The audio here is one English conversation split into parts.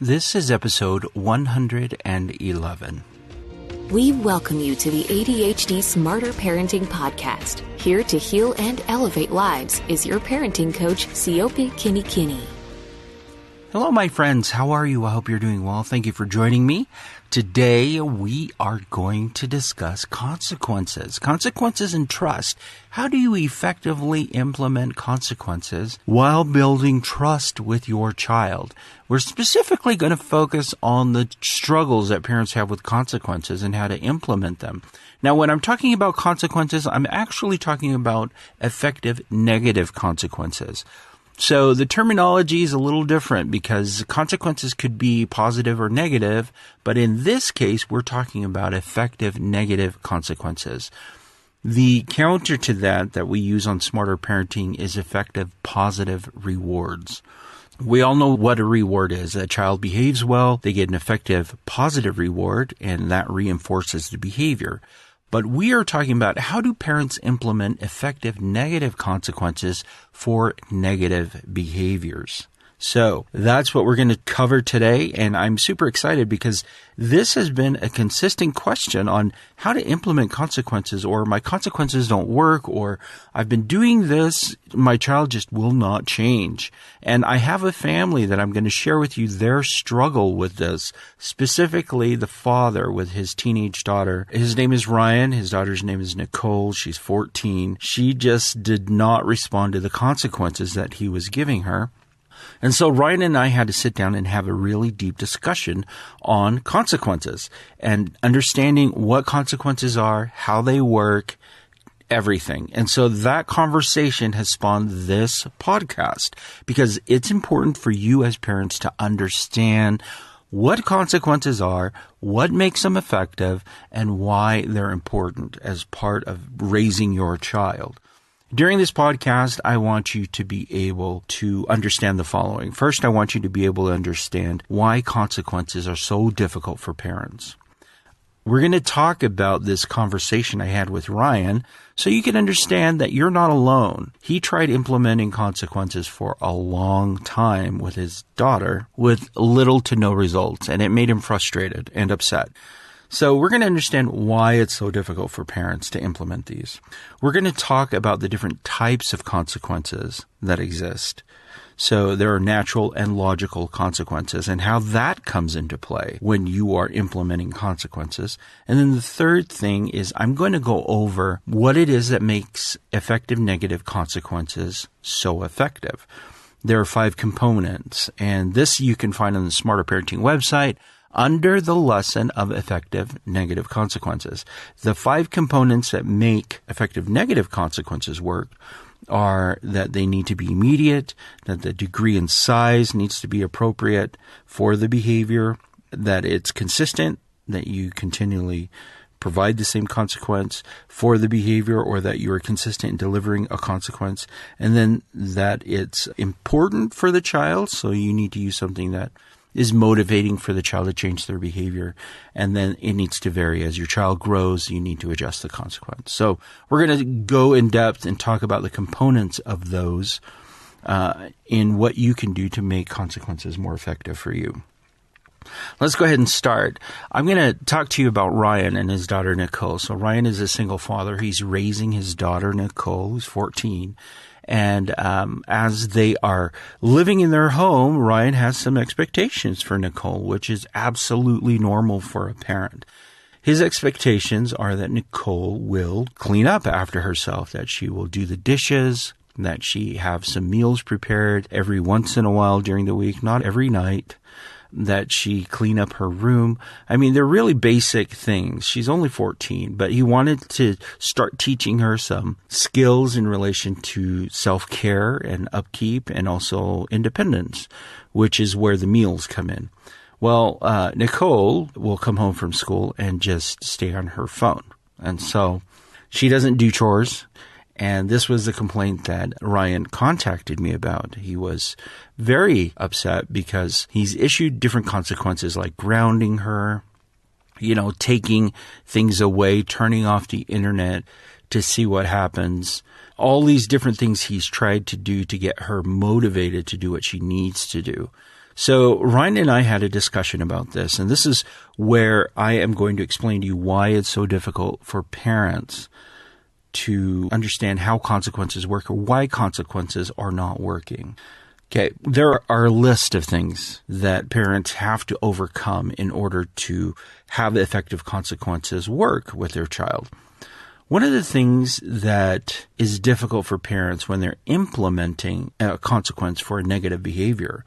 This is episode 111. We welcome you to the ADHD Smarter Parenting Podcast. Here to heal and elevate lives is your parenting coach, Siope Kinney. Hello, my friends. How are you? I hope you're doing well. Thank you for joining me. Today, we are going to discuss consequences. Consequences and trust. How do you effectively implement consequences while building trust with your child? We're specifically going to focus on the struggles that parents have with consequences and how to implement them. Now, when I'm talking about consequences, I'm actually talking about effective negative consequences. So the terminology is a little different because consequences could be positive or negative, but in this case, we're talking about effective negative consequences. The counter to that we use on Smarter Parenting is effective positive rewards. We all know what a reward is. A child behaves well, they get an effective positive reward, and that reinforces the behavior. But we are talking about how do parents implement effective negative consequences for negative behaviors. So that's what we're going to cover today, and I'm super excited because this has been a consistent question on how to implement consequences, or my consequences don't work, or I've been doing this, my child just will not change. And I have a family that I'm going to share with you their struggle with this, specifically the father with his teenage daughter. His name is Ryan. His daughter's name is Nicole. She's 14. She just did not respond to the consequences that he was giving her. And so Ryan and I had to sit down and have a really deep discussion on consequences and understanding what consequences are, how they work, everything. And so that conversation has spawned this podcast because it's important for you as parents to understand what consequences are, what makes them effective, and why they're important as part of raising your child. During this podcast, I want you to be able to understand the following. First, I want you to be able to understand why consequences are so difficult for parents. We're going to talk about this conversation I had with Ryan so you can understand that you're not alone. He tried implementing consequences for a long time with his daughter with little to no results, and it made him frustrated and upset. So we're going to understand why it's so difficult for parents to implement these. We're going to talk about the different types of consequences that exist. So there are natural and logical consequences and how that comes into play when you are implementing consequences. And then the third thing is I'm going to go over what it is that makes effective negative consequences so effective. There are 5 components, and this you can find on the Smarter Parenting website under the lesson of effective negative consequences. The 5 components that make effective negative consequences work are that they need to be immediate, that the degree and size needs to be appropriate for the behavior, that it's consistent, that you continually provide the same consequence for the behavior, or that you are consistent in delivering a consequence, and then that it's important for the child, so you need to use something that is motivating for the child to change their behavior. And then it needs to vary. As your child grows, you need to adjust the consequence. So we're going to go in depth and talk about the components of those in what you can do to make consequences more effective for you. Let's go ahead and start. I'm going to talk to you about Ryan and his daughter, Nicole. So Ryan is a single father. He's raising his daughter, Nicole, who's 14. And as they are living in their home, Ryan has some expectations for Nicole, which is absolutely normal for a parent. His expectations are that Nicole will clean up after herself, that she will do the dishes, that she have some meals prepared every once in a while during the week, not every night, that she clean up her room. I mean, they're really basic things. She's only 14, but he wanted to start teaching her some skills in relation to self-care and upkeep and also independence, which is where the meals come in. Well, Nicole will come home from school and just stay on her phone. And so she doesn't do chores. And this was the complaint that Ryan contacted me about. He was very upset because he's issued different consequences like grounding her, taking things away, turning off the internet to see what happens. All these different things he's tried to do to get her motivated to do what she needs to do. So Ryan and I had a discussion about this, and this is where I am going to explain to you why it's so difficult for parents to understand how consequences work or why consequences are not working. Okay, there are a list of things that parents have to overcome in order to have effective consequences work with their child. One of the things that is difficult for parents when they're implementing a consequence for a negative behavior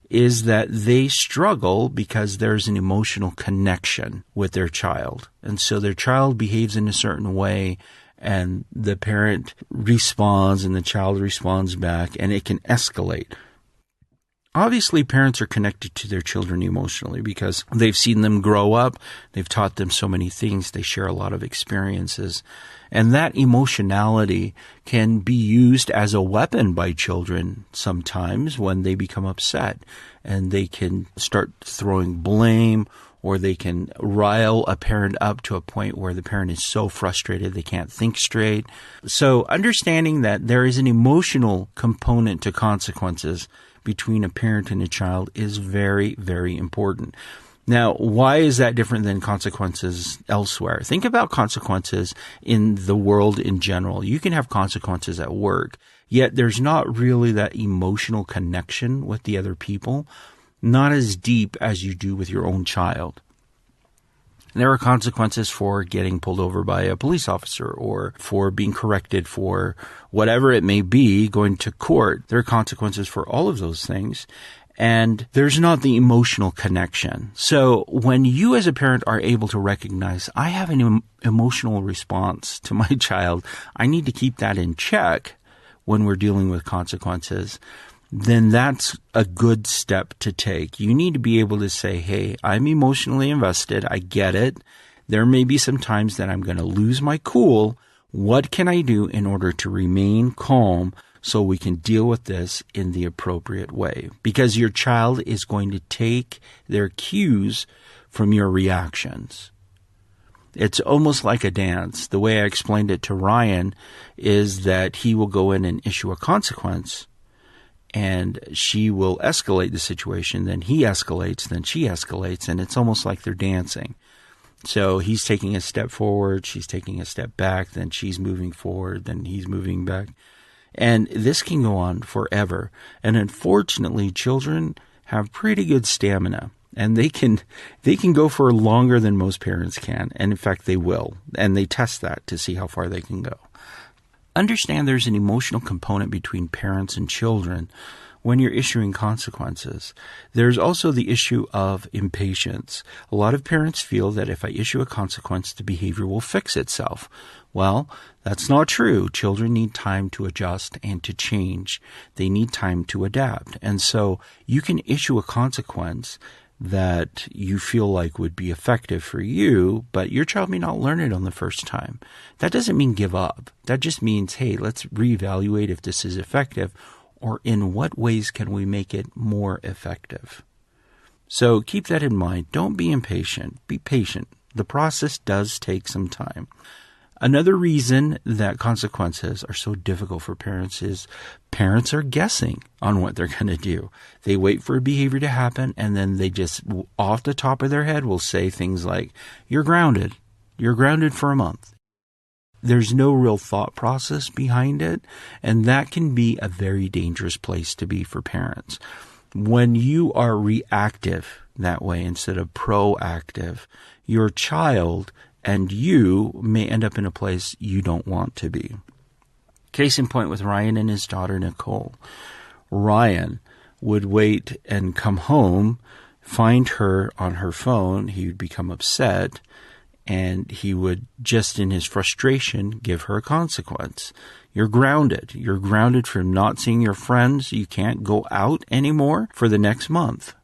is that they struggle because there's an emotional connection with their child. And so their child behaves in a certain way, and the parent responds and the child responds back, and it can escalate. Obviously, parents are connected to their children emotionally because they've seen them grow up. They've taught them so many things. They share a lot of experiences. And that emotionality can be used as a weapon by children sometimes when they become upset. And they can start throwing blame, or they can rile a parent up to a point where the parent is so frustrated they can't think straight. So understanding that there is an emotional component to consequences between a parent and a child is very, very important. Now, why is that different than consequences elsewhere? Think about consequences in the world in general. You can have consequences at work, yet there's not really that emotional connection with the other people, not as deep as you do with your own child. There are consequences for getting pulled over by a police officer or for being corrected for whatever it may be, going to court. There are consequences for all of those things. And there's not the emotional connection. So when you as a parent are able to recognize, I have an emotional response to my child, I need to keep that in check when we're dealing with consequences, then that's a good step to take. You need to be able to say, hey, I'm emotionally invested. I get it. There may be some times that I'm going to lose my cool. What can I do in order to remain calm so we can deal with this in the appropriate way? Because your child is going to take their cues from your reactions. It's almost like a dance. The way I explained it to Ryan is that he will go in and issue a consequence, and she will escalate the situation, then he escalates, then she escalates, and it's almost like they're dancing. So he's taking a step forward, she's taking a step back, then she's moving forward, then he's moving back. And this can go on forever. And unfortunately, children have pretty good stamina, and they can go for longer than most parents can. And in fact, they will. And they test that to see how far they can go. Understand there's an emotional component between parents and children when you're issuing consequences. There's also the issue of impatience. A lot of parents feel that if I issue a consequence, the behavior will fix itself. Well, that's not true. Children need time to adjust and to change. They need time to adapt. And so you can issue a consequence that you feel like would be effective for you, but your child may not learn it on the first time. That doesn't mean give up. That just means, hey, let's reevaluate if this is effective, or in what ways can we make it more effective. So keep that in mind. Don't be impatient. Be patient. The process does take some time. Another reason that consequences are so difficult for parents is parents are guessing on what they're going to do. They wait for a behavior to happen, and then they just, off the top of their head, will say things like, you're grounded. You're grounded for a month. There's no real thought process behind it, and that can be a very dangerous place to be for parents. When you are reactive that way instead of proactive, your child and you may end up in a place you don't want to be. Case in point with Ryan and his daughter, Nicole. Ryan would wait and come home, find her on her phone. He would become upset, and he would, just in his frustration, give her a consequence. You're grounded. You're grounded from not seeing your friends. You can't go out anymore for the next month.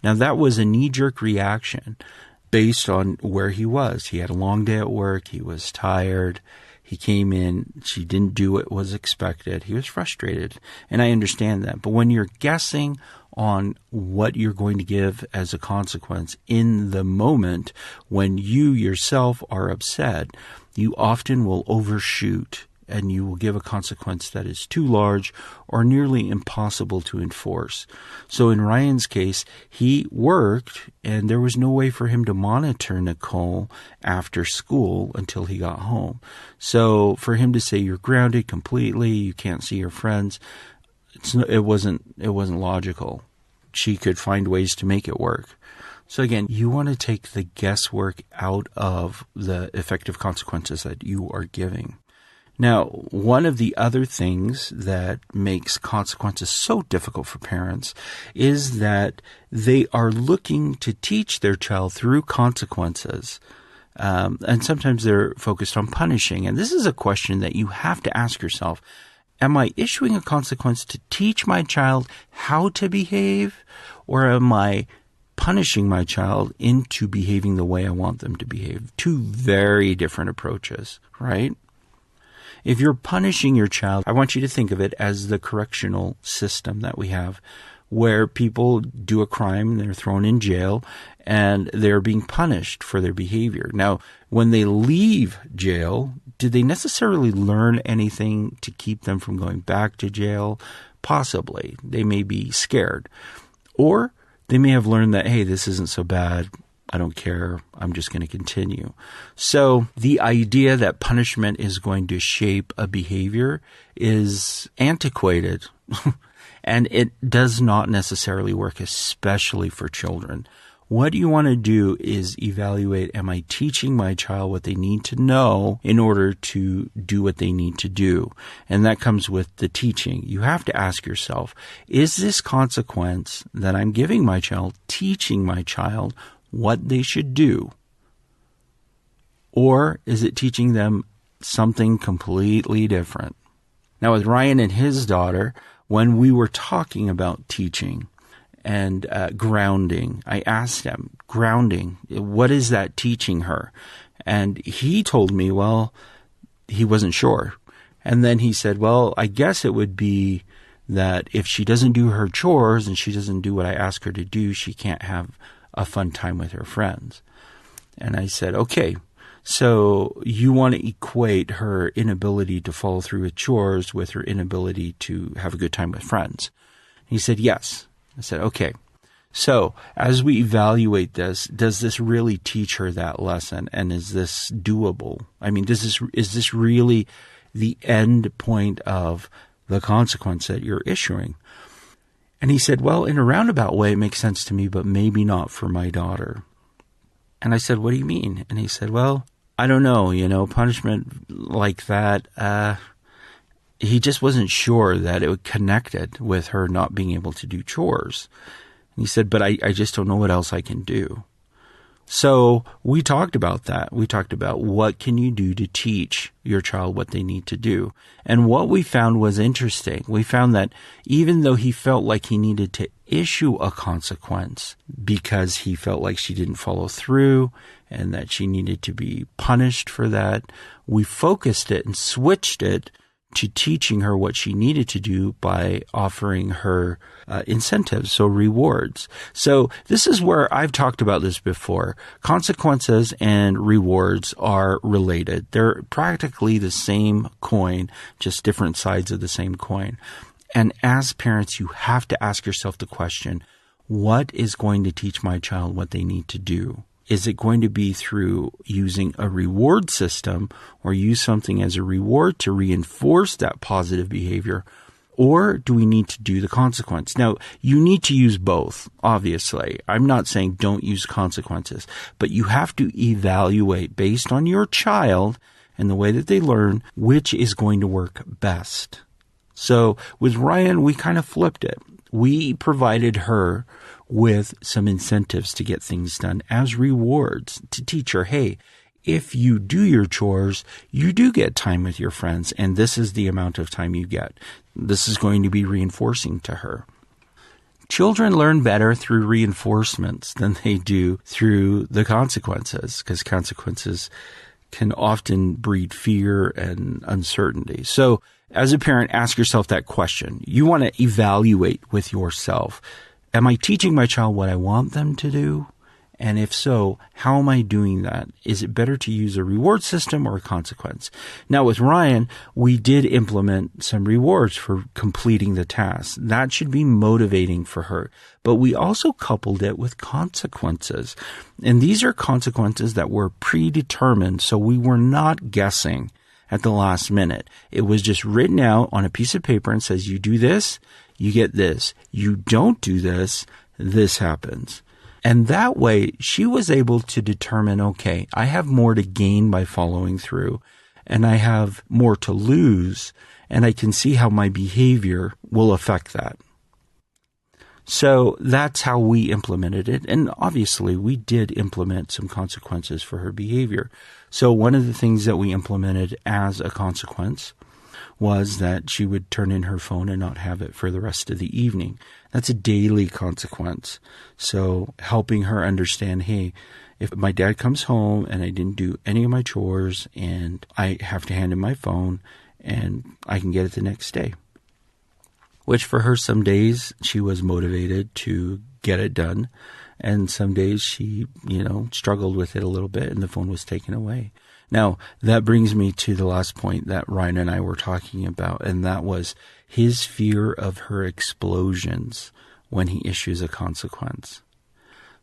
Now, that was a knee-jerk reaction based on where he was. He had a long day at work. He was tired. He came in. She didn't do what was expected. He was frustrated. And I understand that. But when you're guessing on what you're going to give as a consequence in the moment, when you yourself are upset, you often will overshoot and you will give a consequence that is too large or nearly impossible to enforce. So in Ryan's case, he worked and there was no way for him to monitor Nicole after school until he got home. So for him to say you're grounded completely, you can't see your friends, it wasn't logical. She could find ways to make it work. So again, you want to take the guesswork out of the effective consequences that you are giving. Now, one of the other things that makes consequences so difficult for parents is that they are looking to teach their child through consequences. And sometimes they're focused on punishing. And this is a question that you have to ask yourself. Am I issuing a consequence to teach my child how to behave, or am I punishing my child into behaving the way I want them to behave? Two very different approaches, right? If you're punishing your child, I want you to think of it as the correctional system that we have, where people do a crime, they're thrown in jail, and they're being punished for their behavior. Now, when they leave jail, did they necessarily learn anything to keep them from going back to jail? Possibly. They may be scared. Or they may have learned that, hey, this isn't so bad. I don't care. I'm just going to continue. So the idea that punishment is going to shape a behavior is antiquated. And it does not necessarily work, especially for children. What you want to do is evaluate, am I teaching my child what they need to know in order to do what they need to do? And that comes with the teaching. You have to ask yourself, is this consequence that I'm giving my child teaching my child what they should do? Or is it teaching them something completely different? Now, with Ryan and his daughter, when we were talking about teaching and grounding, I asked him, grounding, what is that teaching her? And he told me, well, he wasn't sure. And then he said, well, I guess it would be that if she doesn't do her chores and she doesn't do what I ask her to do, she can't have a fun time with her friends. And I said, okay, so you want to equate her inability to follow through with chores with her inability to have a good time with friends? He said, yes. I said, okay. So as we evaluate this, does this really teach her that lesson? And is this doable? I mean, is this really the end point of the consequence that you're issuing? And he said, well, in a roundabout way, it makes sense to me, but maybe not for my daughter. And I said, what do you mean? And he said, well, I don't know, punishment like that, he just wasn't sure that it would connect it with her not being able to do chores. And he said, but I just don't know what else I can do. So we talked about that. We talked about what can you do to teach your child what they need to do. And what we found was interesting. We found that even though he felt like he needed to issue a consequence because he felt like she didn't follow through and that she needed to be punished for that, we focused it and switched it to teaching her what she needed to do by offering her incentives, so rewards. So this is where I've talked about this before. Consequences and rewards are related. They're practically the same coin, just different sides of the same coin. And as parents, you have to ask yourself the question, what is going to teach my child what they need to do? Is it going to be through using a reward system or use something as a reward to reinforce that positive behavior? Or do we need to do the consequence? Now, you need to use both, obviously. I'm not saying don't use consequences, but you have to evaluate based on your child and the way that they learn, which is going to work best. So with Ryan, we kind of flipped it. We provided her with some incentives to get things done as rewards to teach her, hey, if you do your chores, you do get time with your friends, and this is the amount of time you get. This is going to be reinforcing to her. Children learn better through reinforcements than they do through the consequences, because consequences can often breed fear and uncertainty. So as a parent, ask yourself that question. You want to evaluate with yourself. Am I teaching my child what I want them to do? And if so, how am I doing that? Is it better to use a reward system or a consequence? Now with Ryan, we did implement some rewards for completing the task. That should be motivating for her. But we also coupled it with consequences. And these are consequences that were predetermined, so we were not guessing at the last minute. It was just written out on a piece of paper and says, you do this, you get this. You don't do this, this happens. And that way, she was able to determine, okay, I have more to gain by following through, and I have more to lose, and I can see how my behavior will affect that. So that's how we implemented it. And obviously, we did implement some consequences for her behavior. So one of the things that we implemented as a consequence was that she would turn in her phone and not have it for the rest of the evening. That's a daily consequence. So helping her understand, hey, if my dad comes home and I didn't do any of my chores and I have to hand him my phone and I can get it the next day. Which for her, some days she was motivated to get it done. And some days she, struggled with it a little bit and the phone was taken away. Now, that brings me to the last point that Ryan and I were talking about, and that was his fear of her explosions when he issues a consequence.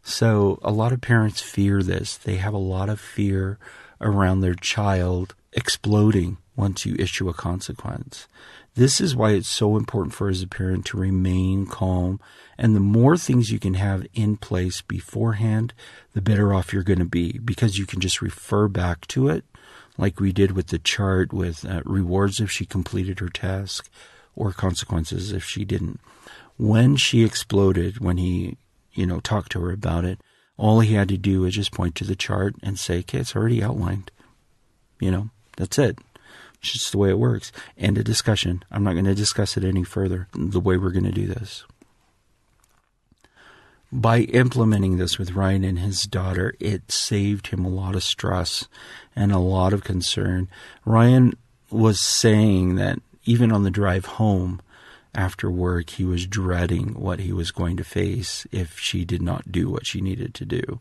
So a lot of parents fear this. They have a lot of fear around their child exploding once you issue a consequence. This is why it's so important for as a parent to remain calm. And the more things you can have in place beforehand, the better off you're going to be, because you can just refer back to it, like we did with the chart with rewards if she completed her task or consequences if she didn't. When she exploded, when he, talked to her about it, all he had to do was just point to the chart and say, okay, it's already outlined. That's it. It's just the way it works. End of discussion. I'm not going to discuss it any further, the way we're going to do this. By implementing this with Ryan and his daughter, it saved him a lot of stress and a lot of concern. Ryan was saying that even on the drive home after work, he was dreading what he was going to face if she did not do what she needed to do.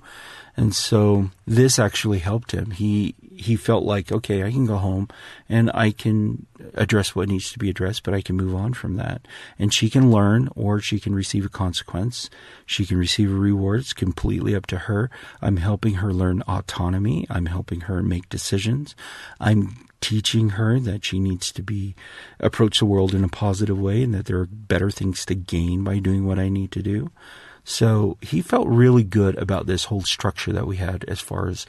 And so this actually helped him. He felt like, okay, I can go home and I can address what needs to be addressed, but I can move on from that. And she can learn, or she can receive a consequence. She can receive a reward. It's completely up to her. I'm helping her learn autonomy. I'm helping her make decisions. I'm teaching her that she needs to approach the world in a positive way, and that there are better things to gain by doing what I need to do. So he felt really good about this whole structure that we had as far as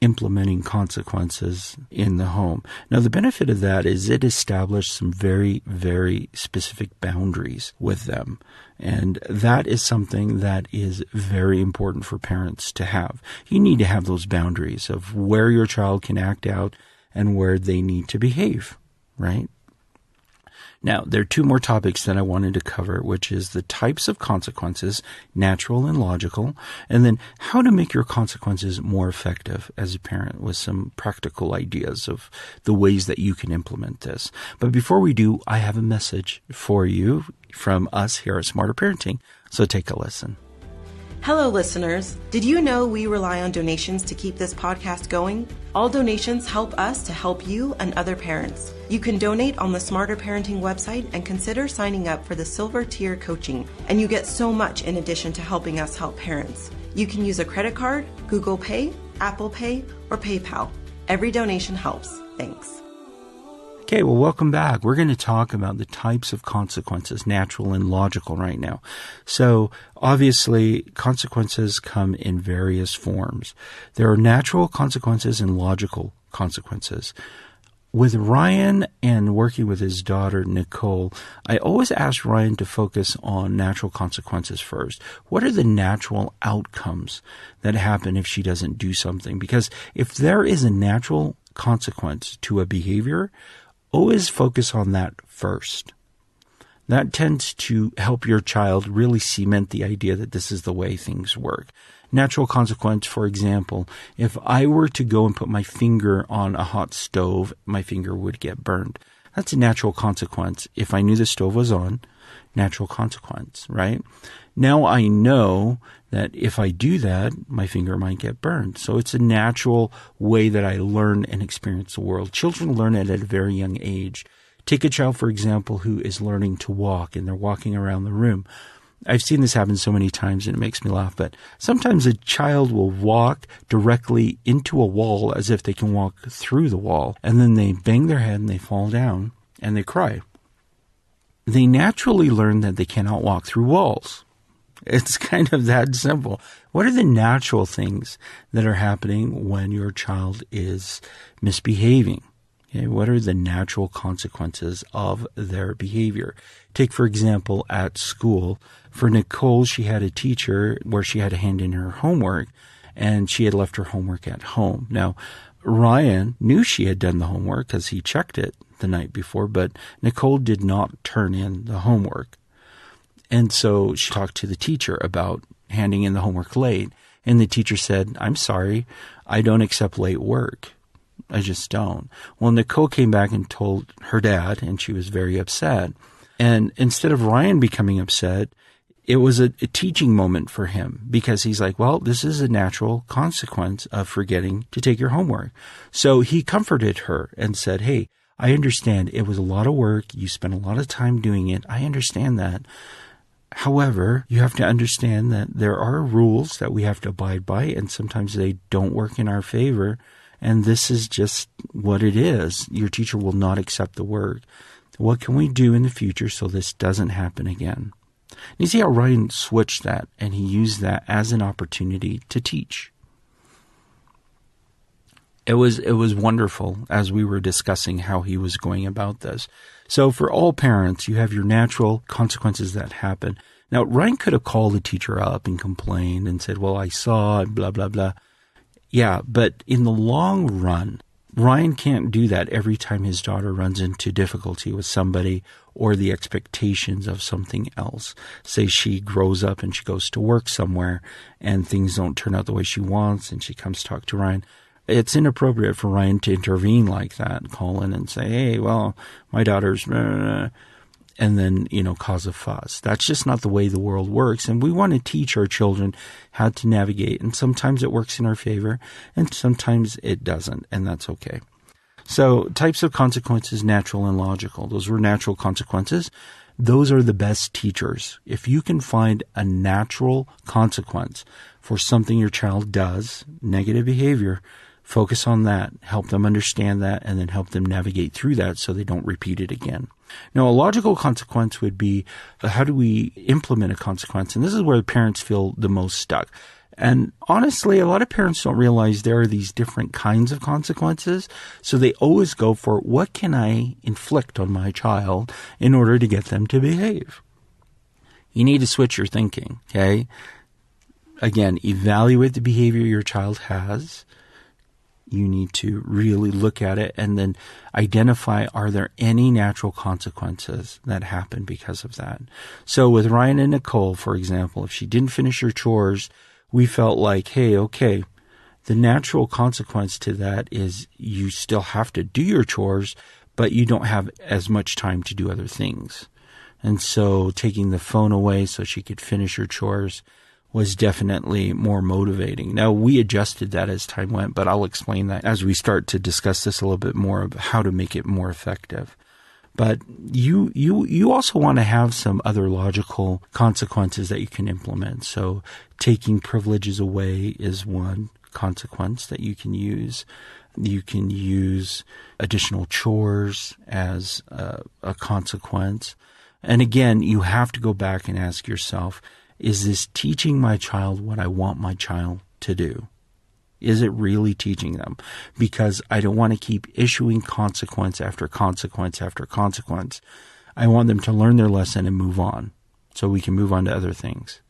implementing consequences in the home. Now, the benefit of that is it established some very, very specific boundaries with them. And that is something that is very important for parents to have. You need to have those boundaries of where your child can act out and where they need to behave, right? Now, there are two more topics that I wanted to cover, which is the types of consequences, natural and logical, and then how to make your consequences more effective as a parent, with some practical ideas of the ways that you can implement this. But before we do, I have a message for you from us here at Smarter Parenting, so take a listen. Hello, listeners. Did you know we rely on donations to keep this podcast going? All donations help us to help you and other parents. You can donate on the Smarter Parenting website and consider signing up for the Silver Tier coaching, and you get so much in addition to helping us help parents. You can use a credit card, Google Pay, Apple Pay, or PayPal. Every donation helps. Thanks. Okay, well, welcome back. We're going to talk about the types of consequences, natural and logical, right now. So, obviously, consequences come in various forms. There are natural consequences and logical consequences. With Ryan and working with his daughter, Nicole, I always ask Ryan to focus on natural consequences first. What are the natural outcomes that happen if she doesn't do something? Because if there is a natural consequence to a behavior, always focus on that first. That tends to help your child really cement the idea that this is the way things work. Natural consequence, for example, if I were to go and put my finger on a hot stove, my finger would get burned. That's a natural consequence. If I knew the stove was on, natural consequence, right? Now I know that if I do that, my finger might get burned. So it's a natural way that I learn and experience the world. Children learn it at a very young age. Take a child, for example, who is learning to walk and they're walking around the room. I've seen this happen so many times and it makes me laugh, but sometimes a child will walk directly into a wall as if they can walk through the wall, and then they bang their head and they fall down and they cry. They naturally learn that they cannot walk through walls. It's kind of that simple. What are the natural things that are happening when your child is misbehaving? Okay, what are the natural consequences of their behavior? Take, for example, at school. For Nicole, she had a teacher where she had to hand in her homework, and she had left her homework at home. Now, Ryan knew she had done the homework because he checked it the night before, but Nicole did not turn in the homework. And so she talked to the teacher about handing in the homework late, and the teacher said, "I'm sorry, I don't accept late work. I just don't." Well, Nicole came back and told her dad, and she was very upset. And instead of Ryan becoming upset, it was a teaching moment for him, because he's like, well, this is a natural consequence of forgetting to take your homework. So he comforted her and said, "Hey, I understand it was a lot of work. You spent a lot of time doing it. I understand that. However, you have to understand that there are rules that we have to abide by, and sometimes they don't work in our favor. And this is just what it is. Your teacher will not accept the work. What can we do in the future so this doesn't happen again?" You see how Ryan switched that, and he used that as an opportunity to teach. It was wonderful as we were discussing how he was going about this. So for all parents, you have your natural consequences that happen. Now, Ryan could have called the teacher up and complained and said, "Well, I saw, blah, blah, blah." Yeah, but in the long run, Ryan can't do that every time his daughter runs into difficulty with somebody or the expectations of something else. Say she grows up and she goes to work somewhere and things don't turn out the way she wants, and she comes to talk to Ryan. It's inappropriate for Ryan to intervene like that, call in and say, "Hey, well, my daughter's," and then, cause a fuss. That's just not the way the world works. And we want to teach our children how to navigate. And sometimes it works in our favor, and sometimes it doesn't, and that's okay. So types of consequences, natural and logical. Those were natural consequences. Those are the best teachers. If you can find a natural consequence for something your child does, negative behavior, focus on that, help them understand that, and then help them navigate through that so they don't repeat it again. Now, a logical consequence would be, how do we implement a consequence? And this is where the parents feel the most stuck. And honestly, a lot of parents don't realize there are these different kinds of consequences. So they always go for, what can I inflict on my child in order to get them to behave? You need to switch your thinking, okay? Again, evaluate the behavior your child has. You need to really look at it and then identify, are there any natural consequences that happen because of that? So with Ryan and Nicole, for example, if she didn't finish her chores, we felt like, hey, okay, the natural consequence to that is you still have to do your chores, but you don't have as much time to do other things. And so taking the phone away so she could finish her chores was definitely more motivating. Now, we adjusted that as time went, but I'll explain that as we start to discuss this a little bit more of how to make it more effective. But you also want to have some other logical consequences that you can implement. So taking privileges away is one consequence that you can use. You can use additional chores as a consequence. And again, you have to go back and ask yourself, is this teaching my child what I want my child to do? Is it really teaching them? Because I don't want to keep issuing consequence after consequence after consequence. I want them to learn their lesson and move on so we can move on to other things.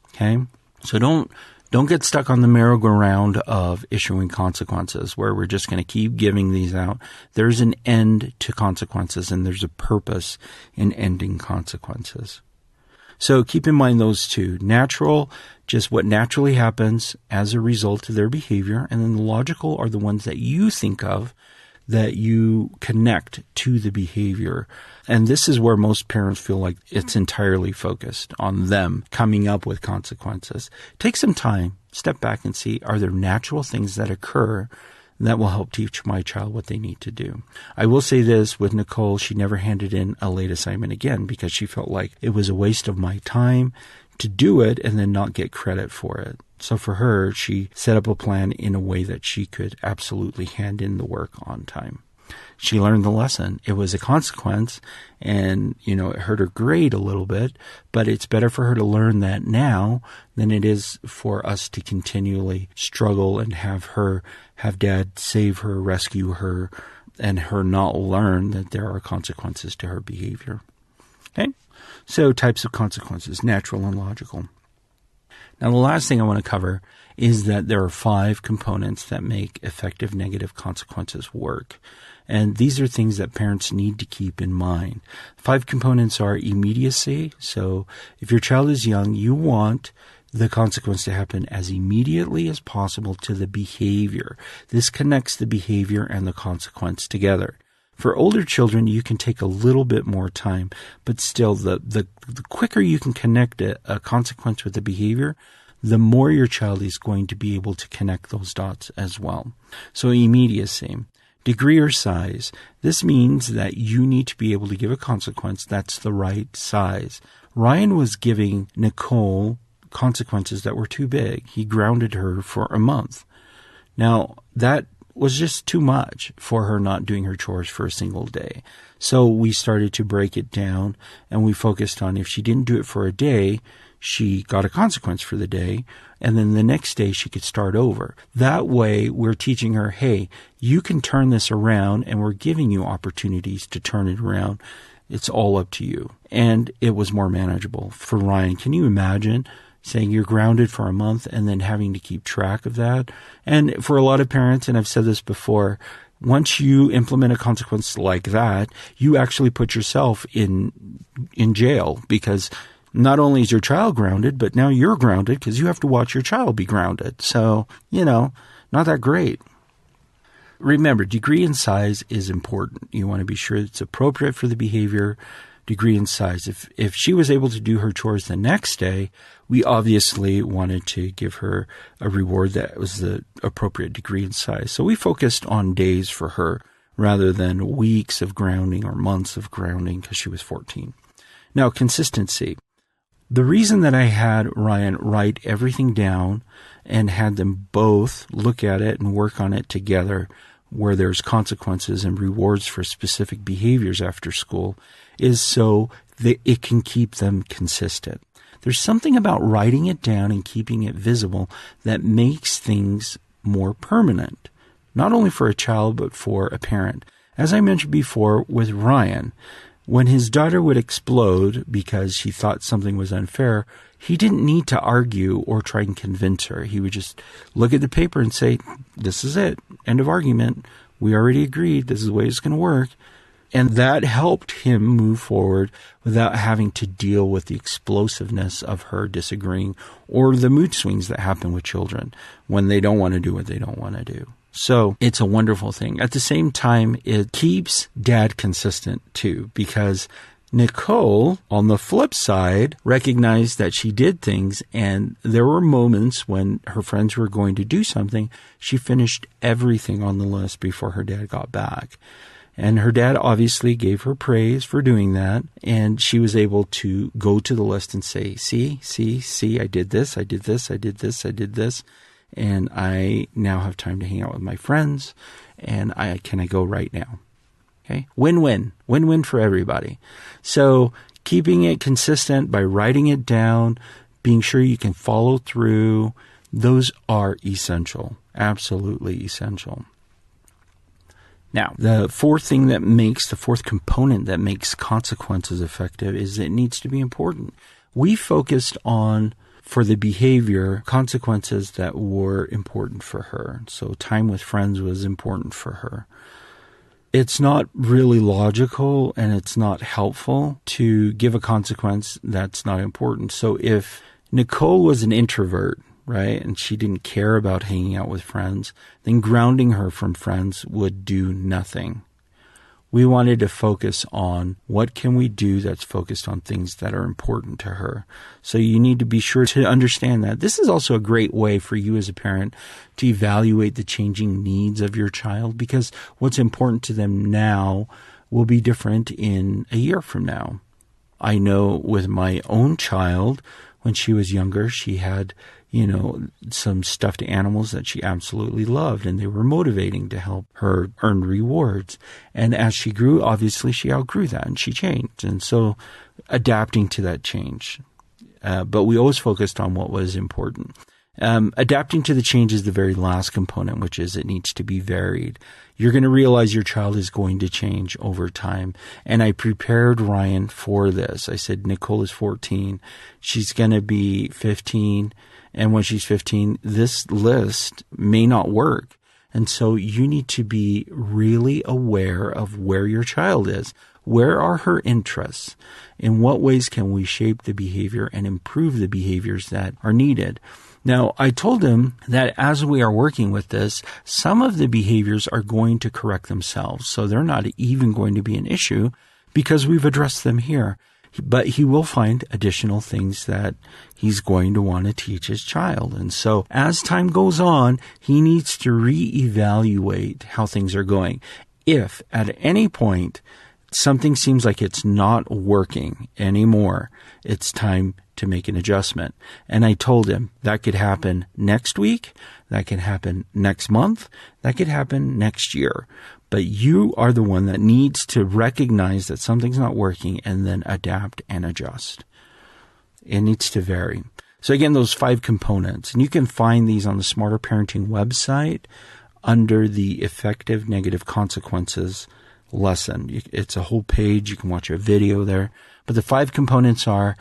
Okay? So don't get stuck on the merry-go-round of issuing consequences where we're just going to keep giving these out. There's an end to consequences, and there's a purpose in ending consequences. So keep in mind those two. Natural, just what naturally happens as a result of their behavior, and then the logical are the ones that you think of that you connect to the behavior. And this is where most parents feel like it's entirely focused on them coming up with consequences. Take some time, step back and see, are there natural things that occur that will help teach my child what they need to do? I will say this, with Nicole, she never handed in a late assignment again because she felt like it was a waste of my time to do it and then not get credit for it. So for her, she set up a plan in a way that she could absolutely hand in the work on time. She learned the lesson. It was a consequence and, it hurt her grade a little bit, but it's better for her to learn that now than it is for us to continually struggle and have dad save her, rescue her, and her not learn that there are consequences to her behavior. Okay? So types of consequences, natural and logical. Now, the last thing I want to cover is that there are 5 components that make effective negative consequences work. And these are things that parents need to keep in mind. 5 components are immediacy. So if your child is young, you want the consequence to happen as immediately as possible to the behavior. This connects the behavior and the consequence together. For older children, you can take a little bit more time, but still the quicker you can connect a consequence with the behavior, the more your child is going to be able to connect those dots as well. So immediacy. Degree or size. This means that you need to be able to give a consequence that's the right size. Ryan was giving Nicole consequences that were too big. He grounded her for a month. Now, that was just too much for her not doing her chores for a single day. So we started to break it down, and we focused on if she didn't do it for a day, she got a consequence for the day, and then the next day she could start over. That way, we're teaching her, hey, you can turn this around, and we're giving you opportunities to turn it around. It's all up to you. And it was more manageable for Ryan. Can you imagine saying you're grounded for a month and then having to keep track of that? And for a lot of parents, and I've said this before, once you implement a consequence like that, you actually put yourself in jail, because not only is your child grounded, but now you're grounded because you have to watch your child be grounded. So, not that great. Remember, degree and size is important. You want to be sure it's appropriate for the behavior. Degree and size. If she was able to do her chores the next day, we obviously wanted to give her a reward that was the appropriate degree and size. So we focused on days for her rather than weeks of grounding or months of grounding because she was 14. Now, consistency. The reason that I had Ryan write everything down and had them both look at it and work on it together, where there's consequences and rewards for specific behaviors after school, is so that it can keep them consistent. There's something about writing it down and keeping it visible that makes things more permanent, not only for a child, but for a parent. As I mentioned before with Ryan, when his daughter would explode because he thought something was unfair, he didn't need to argue or try and convince her. He would just look at the paper and say, this is it, end of argument. We already agreed, this is the way it's going to work. And that helped him move forward without having to deal with the explosiveness of her disagreeing or the mood swings that happen with children when they don't want to do what they don't want to do. So it's a wonderful thing. At the same time, it keeps dad consistent too, because Nicole, on the flip side, recognized that she did things, and there were moments when her friends were going to do something. She finished everything on the list before her dad got back. And her dad obviously gave her praise for doing that, and she was able to go to the list and say, see, I did this, and I now have time to hang out with my friends, and can I go right now? Okay, win-win for everybody. So keeping it consistent by writing it down, being sure you can follow through, those are essential, absolutely essential. Now, the fourth component that makes consequences effective is it needs to be important. We focused on, for the behavior, consequences that were important for her. So time with friends was important for her. It's not really logical and it's not helpful to give a consequence that's not important. So if Nicole was an introvert right? And she didn't care about hanging out with friends, then grounding her from friends would do nothing. We wanted to focus on what can we do that's focused on things that are important to her. So you need to be sure to understand that. This is also a great way for you as a parent to evaluate the changing needs of your child, because what's important to them now will be different in a year from now. I know with my own child, when she was younger, she had some stuffed animals that she absolutely loved, and they were motivating to help her earn rewards. And as she grew, obviously she outgrew that and she changed. And so adapting to that change. But we always focused on what was important. Adapting to the change is the very last component, which is it needs to be varied. You're going to realize your child is going to change over time. And I prepared Ryan for this. I said, Nicole is 14. She's going to be 15. And when she's 15, this list may not work. And so you need to be really aware of where your child is. Where are her interests? In what ways can we shape the behavior and improve the behaviors that are needed? Now, I told him that as we are working with this, some of the behaviors are going to correct themselves. So they're not even going to be an issue because we've addressed them here. But he will find additional things that he's going to want to teach his child. And so as time goes on, he needs to reevaluate how things are going. If at any point something seems like it's not working anymore, it's time to make an adjustment. And I told him that could happen next week, that could happen next month, that could happen next year. But you are the one that needs to recognize that something's not working and then adapt and adjust. It needs to vary. So again, those 5 components, and you can find these on the Smarter Parenting website under the Effective Negative Consequences lesson. It's a whole page. You can watch a video there. But the 5 components are: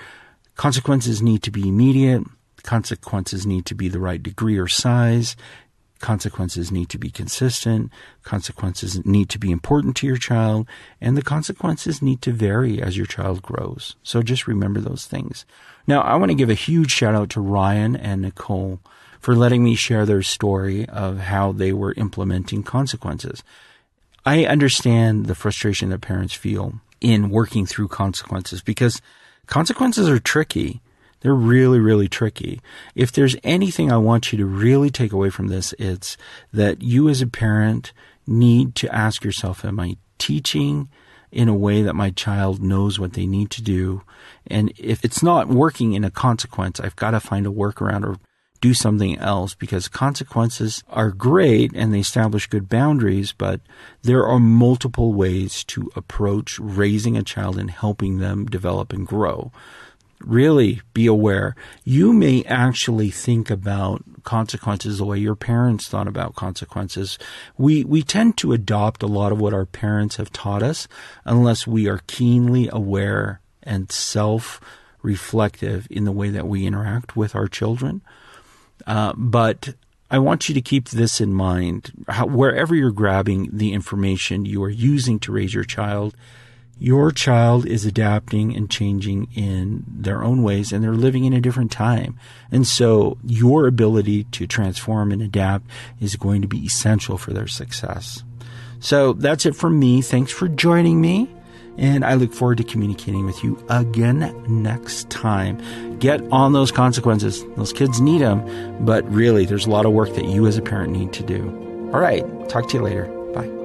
consequences need to be immediate. Consequences need to be the right degree or size. Consequences need to be consistent. Consequences need to be important to your child. And the consequences need to vary as your child grows. So just remember those things. Now, I want to give a huge shout out to Ryan and Nicole for letting me share their story of how they were implementing consequences. I understand the frustration that parents feel in working through consequences because consequences are tricky. They're really, really tricky. If there's anything I want you to really take away from this, it's that you as a parent need to ask yourself, am I teaching in a way that my child knows what they need to do? And if it's not working in a consequence, I've got to find a workaround or do something else, because consequences are great and they establish good boundaries, but there are multiple ways to approach raising a child and helping them develop and grow. Really be aware. You may actually think about consequences the way your parents thought about consequences. We tend to adopt a lot of what our parents have taught us unless we are keenly aware and self-reflective in the way that we interact with our children. But I want you to keep this in mind. Wherever you're grabbing the information you are using to raise your child is adapting and changing in their own ways, and they're living in a different time. And so your ability to transform and adapt is going to be essential for their success. So that's it from me. Thanks for joining me, and I look forward to communicating with you again next time. Get on those consequences. Those kids need them, but really there's a lot of work that you as a parent need to do. All right. Talk to you later. Bye.